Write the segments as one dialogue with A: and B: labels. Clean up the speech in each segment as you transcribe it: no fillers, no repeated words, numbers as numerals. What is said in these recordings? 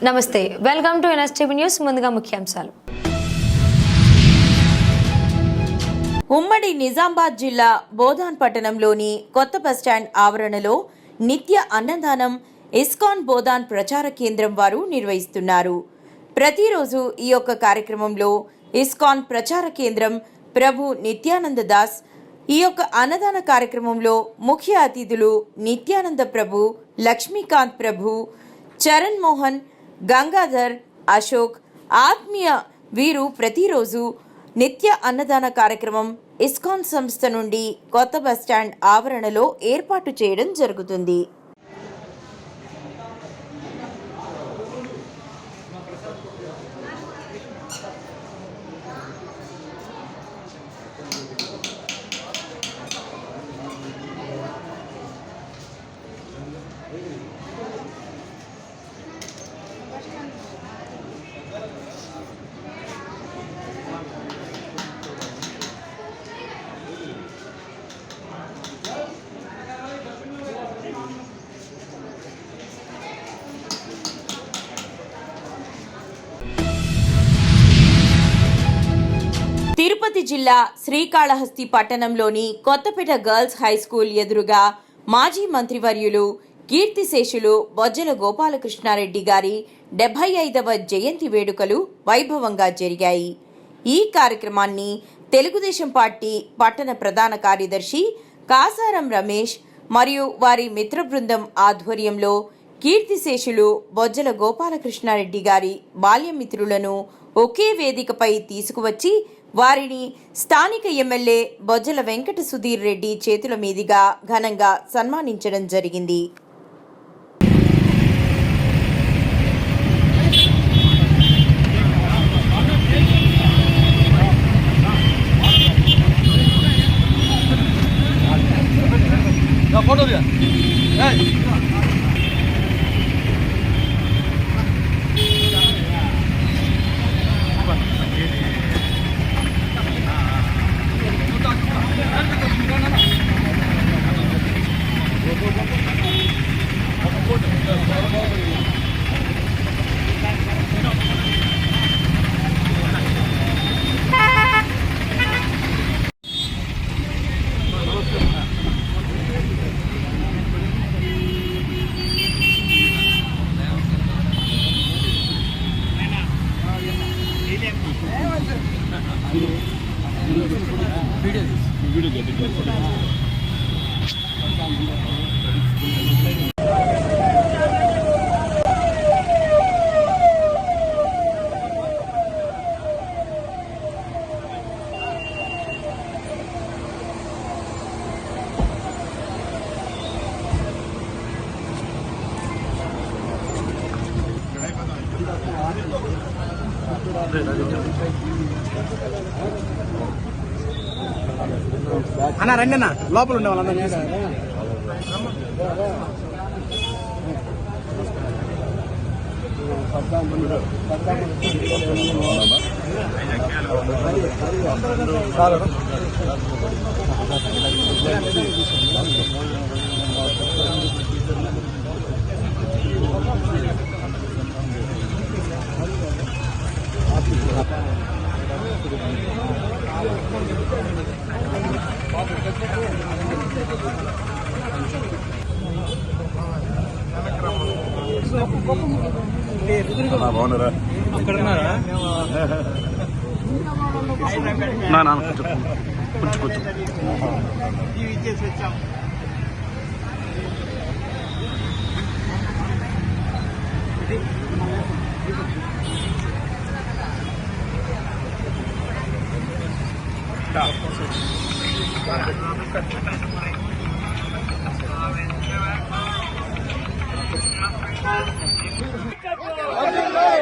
A: నమస్తే, welcome to NSTV news. ముందుగా ముఖ్యాంశాలు.
B: ఉమ్మడి నిజామాబాద్ జిల్లా బోధాన్ పట్టణంలోని కొత్త బస్టాండ్ ఆవరణలో నిత్య అన్నదానం ఇస్కాన్ బోధాన్ ప్రచార కేంద్రం వారు నిర్వహిస్తున్నారు. ప్రతిరోజు ఈ యొక్క కార్యక్రమంలో ఇస్కాన్ ప్రచార కేంద్రం ప్రభు నిత్యానంద దాస్ ఈ యొక్క అన్నదాన కార్యక్రమంలో ముఖ్య అతిథులు నిత్యానంద ప్రభు, లక్ష్మీకాంత్ ప్రభు, చరణ్ మోహన్, గంగాధర్, అశోక్ ఆత్మీయ వీరు ప్రతిరోజు నిత్య అన్నదాన కార్యక్రమం ఇస్కాన్ సంస్థ నుండి కొత్త బస్టాండ్ ఆవరణలో ఏర్పాటు చేయడం జరుగుతుంది. తిరుపతి జిల్లా శ్రీకాళహస్తి పట్టణంలోని కొత్తపేట గర్ల్స్ హై స్కూల్ ఎదురుగా మాజీ మంత్రివర్యులు కీర్తిశేషులు బొజ్జల గోపాలకృష్ణారెడ్డి గారి 75వ జయంతి వేడుకలు వైభవంగా జరిగాయి. ఈ కార్యక్రమాన్ని తెలుగుదేశం పార్టీ పట్టణ ప్రధాన కార్యదర్శి కాసారం రమేష్ మరియు వారి మిత్ర బృందం ఆధ్వర్యంలో కీర్తిశేషులు బొజ్జల గోపాలకృష్ణారెడ్డి గారి బాల్యమిత్రులను ఒకే వేదికపై తీసుకువచ్చి వారిని స్థానిక ఎమ్మెల్యే బొజ్జల వెంకట సుధీర్ రెడ్డి చేతుల మీదుగా ఘనంగా సన్మానించడం జరిగింది.
C: అన్న రండి అన్న, లోపల ఉండే వాళ్ళందరూ
D: బాగున్నారా? కొంచెం కొంచెం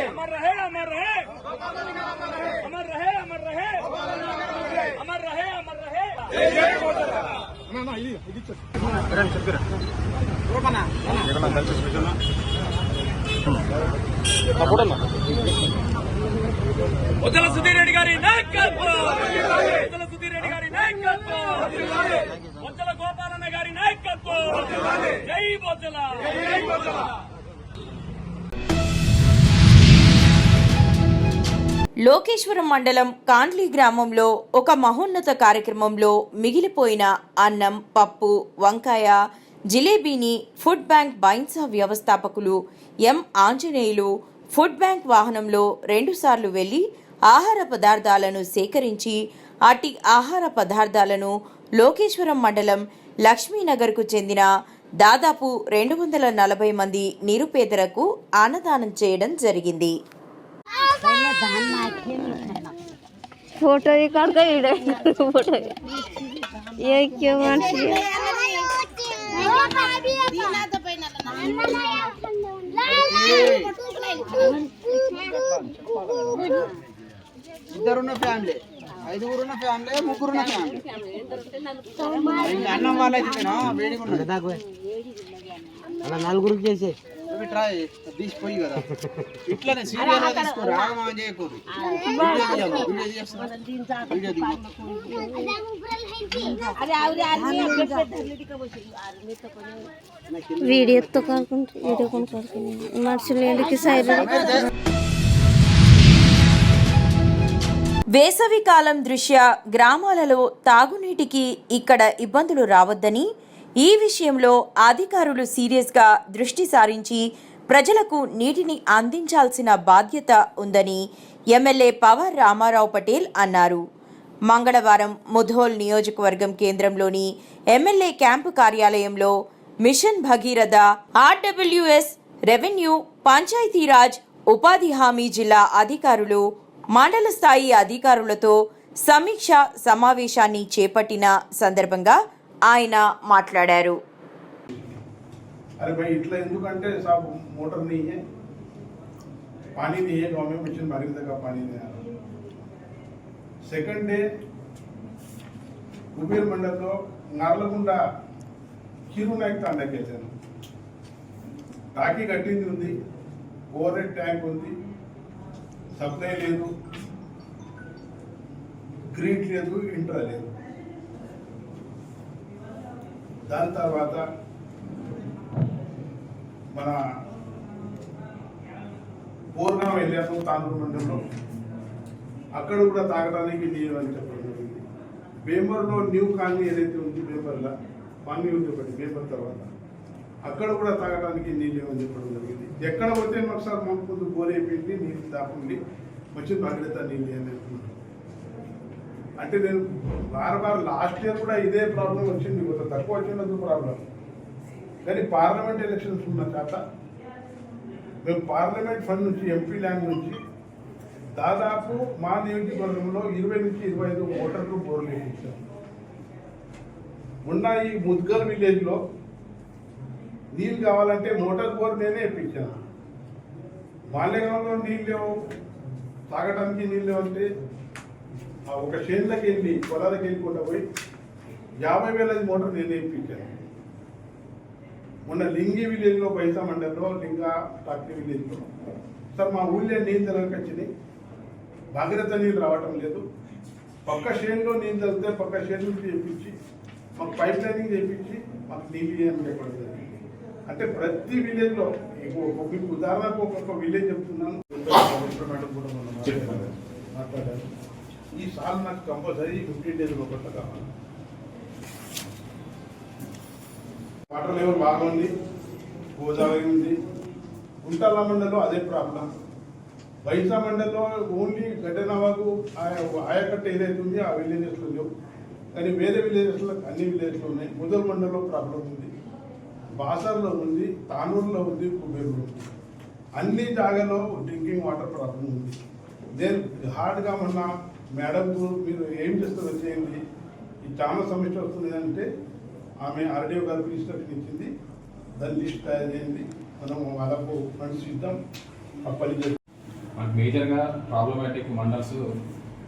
E: अमर रहे, अमर रहे, अमर रहे, अमर रहे, अमर रहे, अमर रहे। బొజ్జల సుధీర్ రెడ్డి గారి నాయకత్వం, బొజ్జల సుధీర్ రెడ్డి గారి నాయకత్వం, బొజ్జల గోపాలన్న గారి నాయకత్వం. జై బొజ్జల, జై బొజ్జల.
B: లోకేశ్వరం మండలం కాండ్లీ గ్రామంలో ఒక మహోన్నత కార్యక్రమంలో మిగిలిపోయిన అన్నం, పప్పు, వంకాయ, జిలేబీని ఫుడ్ బ్యాంక్ బైన్సా వ్యవస్థాపకులు ఎం ఆంజనేయులు ఫుడ్ బ్యాంక్ వాహనంలో 2 సార్లు వెళ్లి ఆహార పదార్థాలను సేకరించి అట్టి ఆహార పదార్థాలను లోకేశ్వరం మండలం లక్ష్మీనగర్కు చెందిన దాదాపు 240 మంది నిరుపేదలకు అన్నదానం చేయడం జరిగింది.
F: फोटो ही काट के इधर फोटो ये क्यों मानसी
C: ఇద్దరున్న ఫ్యామిలీ, 5గురున్న ఫ్యామిలీ, 3గురున్న ఫ్యామిలీ. ఇంకా అన్నం వాళ్ళైతే వేడిగా ఉన్నది అలా 4గురికి చేసే ట్రై తీసిపోయి కదా. ఇట్లానే సీరియల్ తీసుకోరు, ఆగమా చేయకూడదు.
F: वीडियो तो वीडियो कौन करके मनुष्य की साइड
B: వేసవి కాలం దృష్ట్యా గ్రామాలలో తాగునీటికి ఇక్కడ ఇబ్బందులు రావద్దని, ఈ విషయంలో అధికారులు సీరియస్గా దృష్టి సారించి ప్రజలకు నీటిని అందించాల్సిన బాధ్యత ఉందని ఎమ్మెల్యే పవర్ రామారావు పటేల్ అన్నారు. మంగళవారం ముధోల్ నియోజకవర్గం కేంద్రంలోని ఎమ్మెల్యే క్యాంపు కార్యాలయంలో mission Bhagiratha, RWS, revenue, Panchayati Raj, ఉపాధి హామీ జిల్లా అధికారులు, మండల స్థాయి అధికారులతో సమీక్ష సమావేశాన్ని చేపట్టిన సందర్భంగా ఆయన మాట్లాడారు.
G: अरे भाई इतना ఎందుకంటే साहब मोटर नहीं है, पानी नहीं है, गाँव में मिशन भगीरथ का पानी नहीं आ रहा. सेकंड डे కుబేర్ మండలంలో నర్లగుండ కిరు నాయక్ తాండాకి వెళ్ళాను. టాకీ కట్టింది ఉంది, ఓవర్ హెడ్ ట్యాంక్ ఉంది, సప్లై లేదు, గ్రీట్ లేదు, ఇంట్రా లేదు. దాని తర్వాత మన పూర్ణం వెళ్ళాము తాండూరు మండలంలో, అక్కడ కూడా తాగడానికి నీరు అని చెప్పడం జరిగింది. బేంబర్లో న్యూ కాలనీ ఏదైతే ఉంది, బేంబర్లో కాలనీ ఉంది ఒకటి, బేంబర్ తర్వాత అక్కడ కూడా తాగడానికి నీళ్ళు అని చెప్పడం జరిగింది. ఎక్కడ పోతే ఒకసారి మాకు ముందు బోర్ అయిపోయింది, నీళ్ళు దాకుండి వచ్చి భగీరథ నీళ్ళు అని అనుకుంటున్నాం. అంటే నేను బార్ లాస్ట్ ఇయర్ కూడా ఇదే ప్రాబ్లం వచ్చింది, కొంత తక్కువ వచ్చినందుకు ప్రాబ్లం. కానీ పార్లమెంట్ ఎలక్షన్స్ ఉన్న చేత మేము పార్లమెంట్ ఫండ్ నుంచి, ఎంపీ ల్యాండ్ నుంచి దాదాపు మా నియోజకవర్గంలో 20 నుంచి 25 మోటార్లు బోర్లు వేయించాం. ఉన్న ఈ ముద్గల్ విలేజ్లో నీళ్ళు కావాలంటే మోటార్ బోర్ నేనే వేయించాను. మాల్యగ్రామంలో నీళ్ళు లేవు, తాగడానికి నీళ్ళు లేవంటే ఒక చేనులకు వెళ్ళి, పొలాలకు వెళ్ళిపోతా పోయి 50,000 మోటార్ నేనే వేయించాను. మొన్న లింగి విలేజ్లో, బైసా మండలంలో, లింగా టాక్లీ విలేజ్లో సార్ మా ఊళ్ళో నీళ్ళు తెలకొచ్చినాయి, భగీరథ నీళ్ళు రావటం లేదు. పక్క చేనులో నీళ్ళు తెలితే పక్క చేను నుంచి చేయించి మాకు పైప్ లైనింగ్ చేయించి మాకు నీళ్ళు అని చెప్పడం జరిగింది. అంటే ప్రతి విలేజ్లో మీకు ఉదాహరణకు ఒక్కొక్క విలేజ్ చెప్తున్నాను. కూడా మాట్లాడారు. ఈ సాల్ నాకు కంపల్సరీ 15 days లోపల కావాలి. వాటర్ లెవెల్ బాగుంది, గోదావరి ఉంది. గుంటల మండలంలో అదే ప్రాబ్లం. బైసా మండలంలో ఓన్లీ గడ్డనవాగు ఆయకట్ట ఏదైతే ఉంది ఆ విలేజెస్లో లేవు, కానీ వేరే విలేజెస్లో అన్ని విలేజెస్లో ఉన్నాయి. ముదల్ మండలంలో ప్రాబ్లం ఉంది, బాసర్లో ఉంది, తానూరులో ఉంది, కుబేరులో ఉంది. అన్ని జాగాలో డ్రింకింగ్ వాటర్ ప్రాబ్లం ఉంది. నేను హార్డ్గా మొన్న మేడంకు మీరు ఏం చేస్తారో చేయండి, ఈ చాలా సమస్య వస్తుంది అంటే ఆమె ఆర్డీఓ గారికి ఇన్స్ట్రక్షన్ ఇచ్చింది, దాని లిస్ట్ తయారు చేయండి, మనం వాళ్ళకు ఫండ్స్ ఇద్దాం, పని చేస్తాం.
H: మనకు మేజర్గా problematic mandals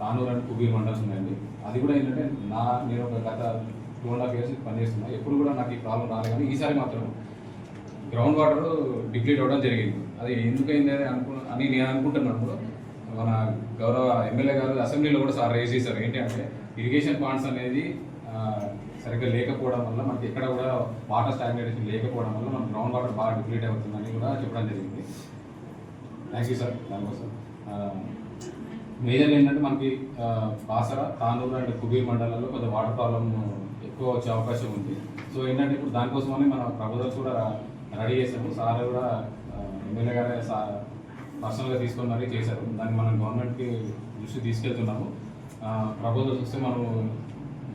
H: Tanur and Kubeer mandals ఉన్నాయండి. అది కూడా ఏంటంటే నేను ఒక గత 2.5 years పనిచేస్తున్నా, ఎప్పుడు కూడా నాకు ఈ ప్రాబ్లం రాలేదు. కానీ ఈసారి మాత్రం గ్రౌండ్ వాటర్ డిప్లీట్ అవ్వడం జరిగింది. అది ఎందుకైంది అని నేను అనుకుంటున్నాను. మన గౌరవ ఎమ్మెల్యే గారు అసెంబ్లీలో కూడా సార్ రేజ్ చేశారు. ఏంటి అంటే ఇరిగేషన్ ప్లాంట్స్ అనేది సరిగ్గా లేకపోవడం వల్ల మనకి ఎక్కడ కూడా వాటర్ స్టాగ్నేషన్ లేకపోవడం వల్ల మన గ్రౌండ్ వాటర్ బాగా డిప్లీట్ అవుతుందని కూడా చెప్పడం జరిగింది. థ్యాంక్ యూ సార్ దానికోసం. మేజర్ ఏంటంటే మనకి బాసర, తానూరు అండ్ కుబీర్ మండలాల్లో కొంచెం వాటర్ ప్రాబ్లం ఎక్కువ వచ్చే అవకాశం ఉంది. సో ఏంటంటే ఇప్పుడు దానికోసమని మన ప్రపోజల్స్ కూడా రెడీ చేసాము. సార్ కూడా ఎమ్మెల్యే గారే పర్సనల్గా తీసుకొని మరీ చేశారు. దాన్ని మనం గవర్నమెంట్కి దృష్టి తీసుకెళ్తున్నాము. ప్రపోజల్స్ వస్తే మనం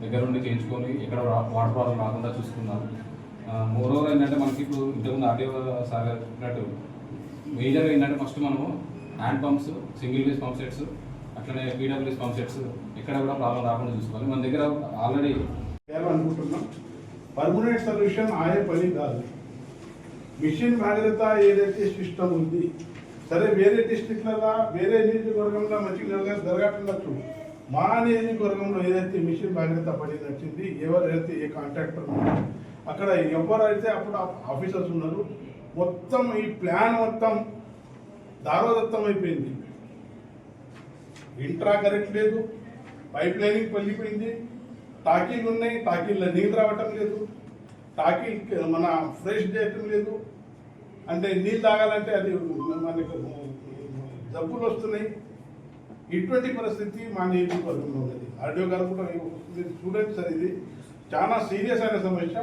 H: దగ్గరుండి చేయించుకొని ఎక్కడ వాటర్ ప్రాబ్లం రాకుండా చూసుకున్నాము. మోరోవర్ ఏంటంటే మనకి ఇప్పుడు ఇంతకుముందు ఆర్టీఓ సార్ చెప్పినట్టు మేజర్గా ఏంటంటే ఫస్ట్ మనము hand pumps, single use pump sets, అట్లనే పీడబ్ల్యూఎస్ పంప్ సెట్స్ ఎక్కడ కూడా ప్రాబ్లం రాకుండా చూసుకోవాలి. మన దగ్గర ఆల్రెడీ
G: అనుకుంటున్నాం. పర్మనెంట్ సొల్యూషన్ ఆయే పని కాదు. మిషన్ భాగీరథ ఏదైతే సిస్టమ్ ఉంది, సరే వేరే డిస్ట్రిక్ట్లలో వేరే నియోజకవర్గంలో మంచిగా జరగట్టుండొచ్చు. మా నియోజకవర్గంలో ఏదైతే మిషన్ భాగీరథ పని నచ్చింది, ఎవరైతే ఏ కాంట్రాక్టర్ ఉన్నారో అక్కడ ఎవరైతే అప్పుడు ఆఫీసర్స్ ఉన్నారు, మొత్తం ఈ ప్లాన్ మొత్తం దారోదత్తం అయిపోయింది. ఇంట్రా కరెక్ట్ లేదు, పైప్ లైనింగ్ పలిగిపోయింది, టాకీలు ఉన్నాయి, టాకీల్లో నీళ్ళు రావటం లేదు, టాకీ మన ఫ్రెష్ చేయటం లేదు. అంటే నీళ్ళు తాగాలంటే అది మనకు జబ్బులు వస్తున్నాయి. ఇటువంటి పరిస్థితి మా నియోజకవర్గంలో ఉన్నది. ఆర్డీఓ గారు కూడా చూడండి సార్, ఇది చాలా సీరియస్ అయిన సమస్య.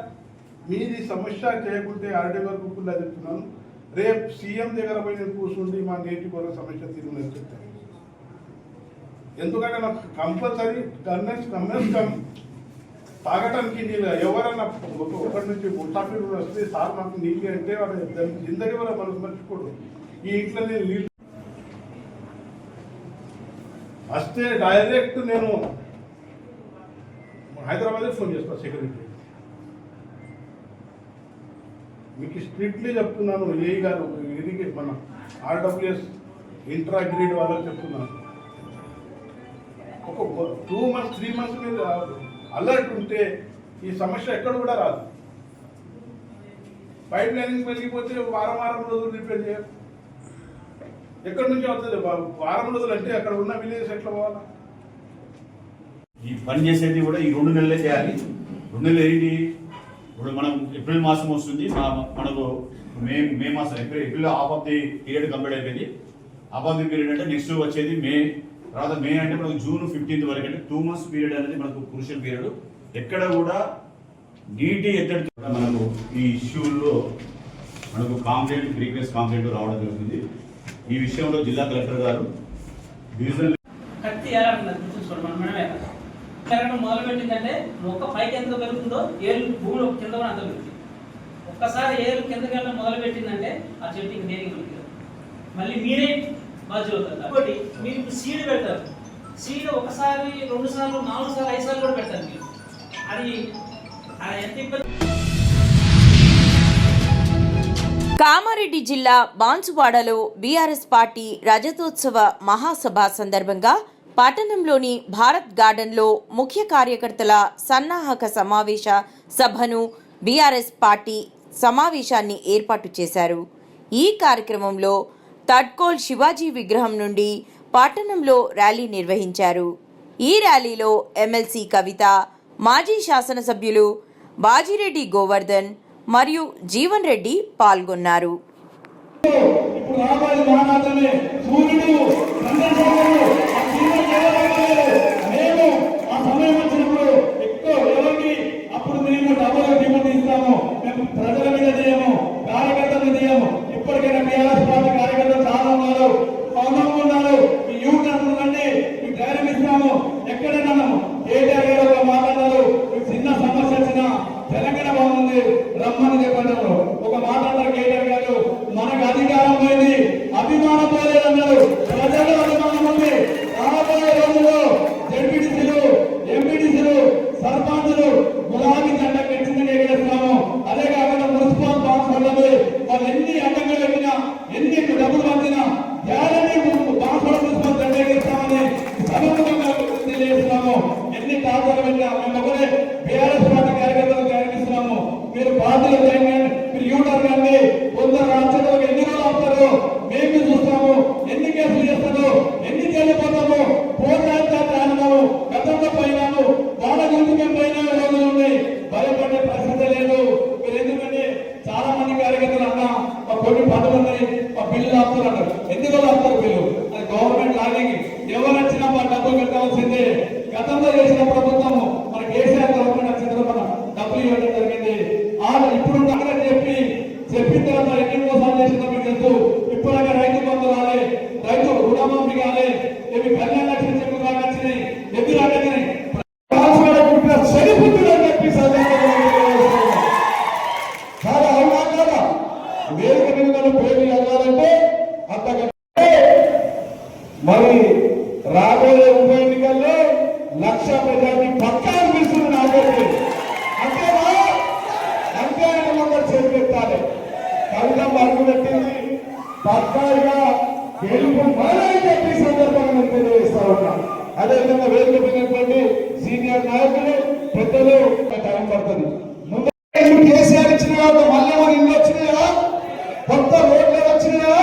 G: మీది సమస్య చేయకుంటే ఆర్డీఓ గారు కూడా చెప్తున్నాను, రేపు సీఎం దగ్గర పోయి నేను కూర్చుండి మా నియోజకవర్గ సమస్య తీరుమని చెప్తాను. ఎందుకంటే నాకు కంపల్సరీ కన్వెన్స్ తాగటానికి నీళ్ళు ఎవరైనా ఒకటి నుంచి ముట్టాపీరు వస్తే సార్ నాకు నీళ్ళు అంటే వాడు జిందగీ వల్ల మనసు మర్చిపోడు. ఈ ఇంట్లో నేను నీళ్ళు వస్తే డైరెక్ట్ నేను హైదరాబాదే ఫోన్ చేస్తాను సెక్రటరీ. మీకు స్ట్రిక్ట్లీ చెప్తున్నాను, ఏఈ గారు ఇది మన ఆర్డబ్ల్యూఎస్ ఇంట్రా గ్రిడ్ వాళ్ళకి చెప్తున్నాను. ఒక 2 months 3 months మీద అలర్ట్ ఉంటే ఈ సమస్య ఎక్కడ కూడా రాదు. పైప్ లైనింగ్ పెరిగిపోతే వారం రోజులు రిపేర్ చేయాలి. ఎక్కడి నుంచి అవుతుంది వారం రోజులు అంటే అక్కడ ఉన్న విలేజెస్ ఎట్లా పోవాలా?
I: ఈ పని చేసేది కూడా ఈ 2 నెలలే చేయాలి. 2 నెలలు ఏంటి, ఇప్పుడు మనం ఏప్రిల్ మాసం వస్తుంది, మనకు మే మాసం April half of the period complete అయిపోయింది. హాఫ్ ఆఫ్ ది పీరియడ్ అంటే నెక్స్ట్ వచ్చేది మే, తర్వాత మే అంటే మనకు జూన్ 15th వరకు, అంటే 2 months పీరియడ్ అనేది మనకు క్రూషియల్ పీరియడ్. ఎక్కడ కూడా నీటి ఎత్తడి మనకు ఈ ఇష్యూల్లో మనకు కాంప్లైంట్, ప్రీవియస్ కాంప్లైంట్ రావడం జరుగుతుంది. ఈ విషయంలో జిల్లా కలెక్టర్ గారు డివిజనల్
J: పెరగడం మొదలు పెట్టిందంటే మొక్క పైకి ఎంత పెరుగుతుందో ఏళ్ళు భూమిలో కింద కూడా అంత పెరుగుతుంది. ఒక్కసారి ఏళ్ళు కిందకి వెళ్ళడం మొదలు పెట్టిందంటే ఆ చెట్టు ఇంక దేనికి పెరుగుతుంది. మళ్ళీ మీరే బాధ్యత అవుతారు. కాబట్టి మీరు సీడ్ పెడతారు. సీడ్ ఒకసారి 2 సార్లు 4 సార్లు 5 సార్లు కూడా పెడతారు మీరు. అది ఎంత ఇబ్బంది.
B: కామారెడ్డి జిల్లా బాన్సువాడలో బీఆర్ఎస్ పార్టీ రజతోత్సవ మహాసభ సందర్భంగా పట్టణంలోని భారత్ గార్డెన్లో ముఖ్య కార్యకర్తల సన్నాహక సమావేశ సభను బీఆర్ఎస్ పార్టీ సమావేశాన్ని ఏర్పాటు చేశారు. ఈ కార్యక్రమంలో తడ్కోల్ శివాజీ విగ్రహం నుండి పట్టణంలో ర్యాలీ నిర్వహించారు. ఈ ర్యాలీలో ఎమ్మెల్సీ కవిత, మాజీ శాసనసభ్యులు బాజిరెడ్డి గోవర్ధన్ మరియు జీవన్ రెడ్డి పాల్గొన్నారు.
K: ప్రజల మీద చేయము, కార్యకర్తలు చేయము. ఇప్పటికైనా టీఆర్ఎస్ పార్టీ కార్యకర్తలు చాలా ఉన్నారు, పౌర్ణంగా ఉన్నారు. ఈ యూటర్న్ నుండి మీకు ధైర్యం ఇస్తాము. ఎక్కడైనా కేటీఆర్ గారు మాట్లాడారు, మీకు చిన్న సమస్య వచ్చినా తెలంగాణ బాగుంది రమ్మని చెప్పారు. ఒక మాట్లాడారు కేటీఆర్ గారు, మనకు అధికారం పోయింది, అభిమానం పోలేదన్నారు. ప్రజలు అభిమానం ఉంది. రాబోయే రోజుల్లో జడ్పీటీసీలు, ఎంపీటీసీలు, సర్పంచులు గులాబీ జెండా ఖచ్చితంగా ఎగరేస్తాము. అదే కాకుండా మున్సిపల్ బాన్స్వాడలో వాళ్ళు ఎన్ని అడ్డంగా పెట్టినా, ఎన్ని డబ్బులు పంచినా గ్యారంటీ బాన్స్వాడ మున్సిపల్ జెండా ఎగరేస్తామని సభముఖంగా తెలియజేస్తున్నాము. ఎన్ని టార్గెట్లు పెట్టినా మేము ఒకరే బీఆర్ఎస్ పార్టీ కార్యకర్తలు ప్రయాణిస్తున్నాము. మీరు పార్టీలు చేయండి, మీరు యూటర్ కానీ కొందరు రాష్ట్రాలకు ఎన్ని రోజులు ఆపుతారో మేము చూస్తాము. ఎన్ని కేసులు చేస్తారో, ఎన్ని జైలు పోతాము, పోరాటాము. గతంలో పోయినాము, వాళ్ళ గురించి మేము పోయిన రోజులు ఉన్నాయి. భయపడే పరిస్థితి లేదు. మీరు ఎందుకంటే చాలా మంది కార్యకర్తలు అన్న కొన్ని పనులు ఉన్నాయి, మా బిల్లులు ఆపుతారు అన్నారు. ఎన్ని రోజులు ఆపుతారు బిల్లు? అది గవర్నమెంట్ లాగింగ్. ఎవరు వచ్చినా కనపడుతుంది. ముందు కేసీఆర్ ఇచ్చిన మళ్ళీ మన ఇల్లు వచ్చినాయా, కొత్త రోడ్లు వచ్చినాయా?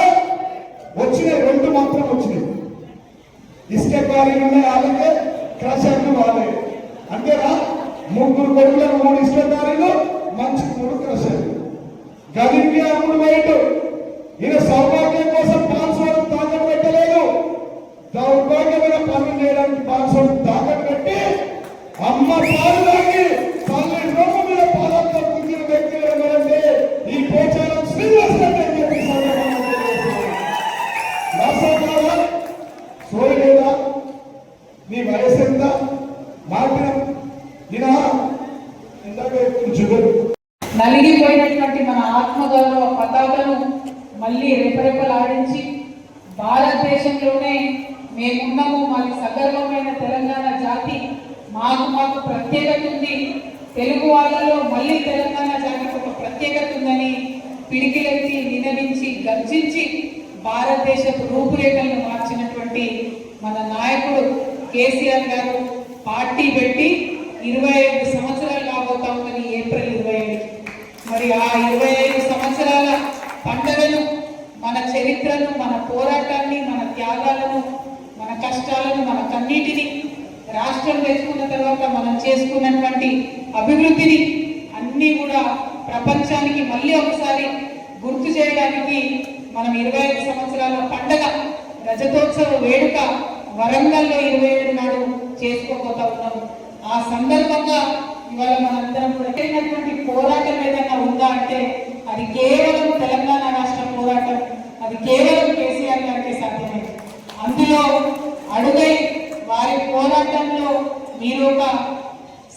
K: వచ్చినాయి, 2 మాత్రం వచ్చినాయి. ఇసుక క్వారీలు ఉన్నాయి వాళ్ళకే, క్రషర్లు వాళ్ళే. అంతేనా? 3 కొడుకులకు 3 ఇసుక క్వారీలు, మంచి 3 క్రషర్లు. గదికి 3 వైట్. ఈయన సౌభాగ్యం కోసం 500 తాకట్టు పెట్టలేదు. దౌర్భాగ్యమైన పనులు చేయడానికి 500 తాకట్టు పెట్టి అమ్మ పాలు తాగి తల్లి రోడ్డు మీద పాలతో కూర్చుని వ్యక్తి ఎవరంటే ఈ పోచారం శ్రీనివాస్ రెడ్డి అని చెప్పి సోయలేదా? నీ వయసు ఎంత? మార్పిన ఈయన ఇందాక చూడదు.
F: నలిగిపోయినటువంటి మన ఆత్మగౌరవ పతాకను మళ్ళీ రెపరెపలాడించి భారతదేశంలోనే మేమున్నాము, మాకు సగర్వమైన తెలంగాణ జాతి, మాకు ప్రత్యేకత ఉంది, తెలుగు వాళ్ళలో మళ్ళీ తెలంగాణ జాతికి ఒక ప్రత్యేకత ఉందని పిడికిలెత్తి నినదించి గర్జించి భారతదేశపు రూపురేఖలను మార్చినటువంటి మన నాయకుడు కేసీఆర్ గారు పార్టీ పెట్టి 25 సంవత్సరాలు కాబోతా ఉన్నది ఏప్రిల్ 27. మరి ఆ 25 సంవత్సరాల పండుగను, మన చరిత్రను, మన పోరాటాన్ని, మన త్యాగాలను, మన కష్టాలను, మన కన్నీటిని, రాష్ట్రం తెచ్చుకున్న తర్వాత మనం చేసుకున్నటువంటి అభివృద్ధిని అన్నీ కూడా ప్రపంచానికి మళ్ళీ ఒకసారి గుర్తు చేయడానికి మనం 25 సంవత్సరాల పండగ రజతోత్సవ వేడుక వరంగల్లో 27 నాడు చేసుకోబోతా ఉన్నాము. ఆ సందర్భంగా ఇవాళ మనందరం కూడా పోరాటం ఏదైనా ఉందా అంటే అది కేవలం తెలంగాణ రాష్ట్ర పోరాటం, అది కేవలం కేసీఆర్ గారికి సాధ్యమైంది. అందులో అడుగై వారి పోరాటంలో మీరు ఒక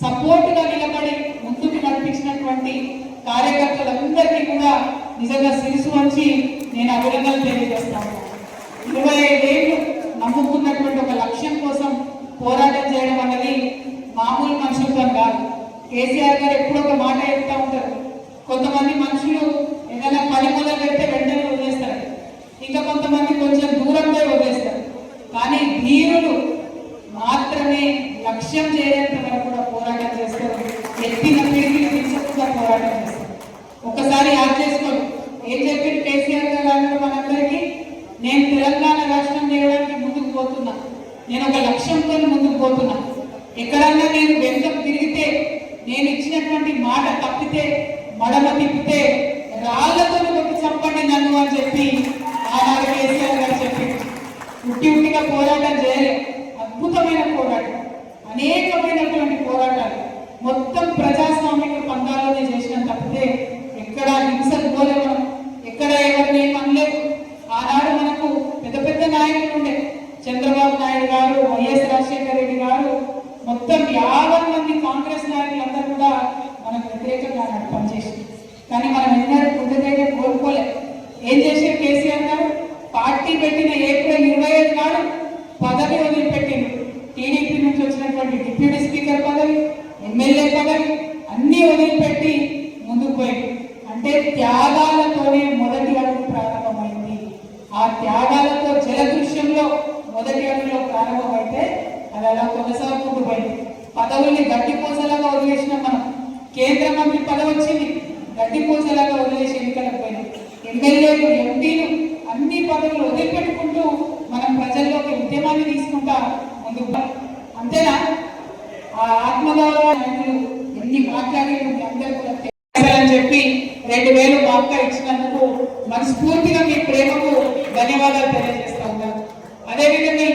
F: సపోర్టుగా నిలబడి ముందుకు నడిపించినటువంటి కార్యకర్తలందరికీ కూడా నిజంగా శిరసు వంచి నేను అభినందనలు తెలియజేస్తాను. 25 ఏళ్ళు నమ్ముకున్నటువంటి ఒక లక్ష్యం కోసం పోరాటం చేయడం అన్నది మామూలు మనుషులతో కాదు. కేసీఆర్ గారు ఎప్పుడో ఒక మాట చెప్తా ఉంటారు, కొంతమంది మనుషులు ఏదైనా పని మొదలు పెడితే వెంటనే వదిలేస్తారు, ఇంకా కొంతమంది కొంచెం దూరంగా వదిలేస్తారు. కానీ ధీరులు మాత్రమే లక్ష్యం చేయడంత వరకు కూడా పోరాటం చేస్తారు, ఎత్తిన పిడికిలు తీర్చకుండా పోరాటం చేస్తారు. ఒకసారి యాడ్ చేసుకోండి, ఏం చెప్పారు కేసీఆర్ గారు మనందరికీ, నేను తెలంగాణ రాష్ట్రం చేయడానికి ముందుకు పోతున్నా, నేను ఒక లక్ష్యంతో ముందుకు పోతున్నా, ఎక్కడన్నా నేను వెనుకకు తిరిగితే, నేను ఇచ్చినటువంటి మాట తప్పితే, మడమ తిప్పితే రాళ్లతో కొట్టి చంపండి నన్ను అని చెప్పి ఆనాడు కేసీఆర్ గారు చెప్పారు. ఉట్టిగా పోరాటం చేయలేదు, అద్భుతమైన పోరాటం, అనేకమైనటువంటి పోరాటాలు మొత్తం ప్రజాస్వామిక పందాలోనే చేసిన తప్పితే ఎక్కడ హింసకు పోలేము, ఎక్కడ ఎవరిని ఏమనలేదు. ఆనాడు మనకు పెద్ద పెద్ద నాయకులు ఉండే, చంద్రబాబు నాయుడు గారు, వైఎస్ రాజశేఖర రెడ్డి గారు, మొత్తం 50 మంది కాంగ్రెస్ నాయకులందరూ కూడా మనకు వ్యతిరేకంగా పనిచేసింది. కానీ మనం ఎన్నడూ పుట్టుదైతే కోరుకోలేదు. ఏం చేశారు కేసీఆర్ గారు? పార్టీ పెట్టిన ఏప్రిల్ 25 నాడు పదవి వదిలిపెట్టింది. టీడీపీ నుంచి వచ్చినటువంటి డిప్యూటీ స్పీకర్ పదవి, ఎమ్మెల్యే పదవి అన్నీ వదిలిపెట్టి ముందుకు పోయింది. అంటే త్యాగాలతోనే మొదటి అడుగు ప్రారంభమైంది. ఆ త్యాగాలతో జలదృశ్యంలో మొదటి అడుగులో ప్రారంభమైతే అది అలా కొనసాగుతూ పోయింది. పదవుల్ని గడ్డిపోసలాగా వదిలేసిన మనం, కేంద్ర మంత్రి పదవి వచ్చింది, గడ్డిపోసలాగా వదిలేసి ఎన్నికలకు పోయింది. ఎమ్మెల్యేలు, ఎంపీలు అన్ని పదవులు వదిలిపెట్టుకుంటూ మనం ప్రజల్లోకి ఉద్యమాన్ని తీసుకుంటా ముందుకు. అంతేనా? ఆ ఆత్మగౌరవ నాయకులు ఎన్ని మాట్లాడారు మీ అందరూ కూడా అని చెప్పి 2000 మా అక్క ఇచ్చినందుకు మనస్ఫూర్తిగా మీ ప్రేమకు ధన్యవాదాలు తెలియజేస్తా ఉన్నాను. అదేవిధంగా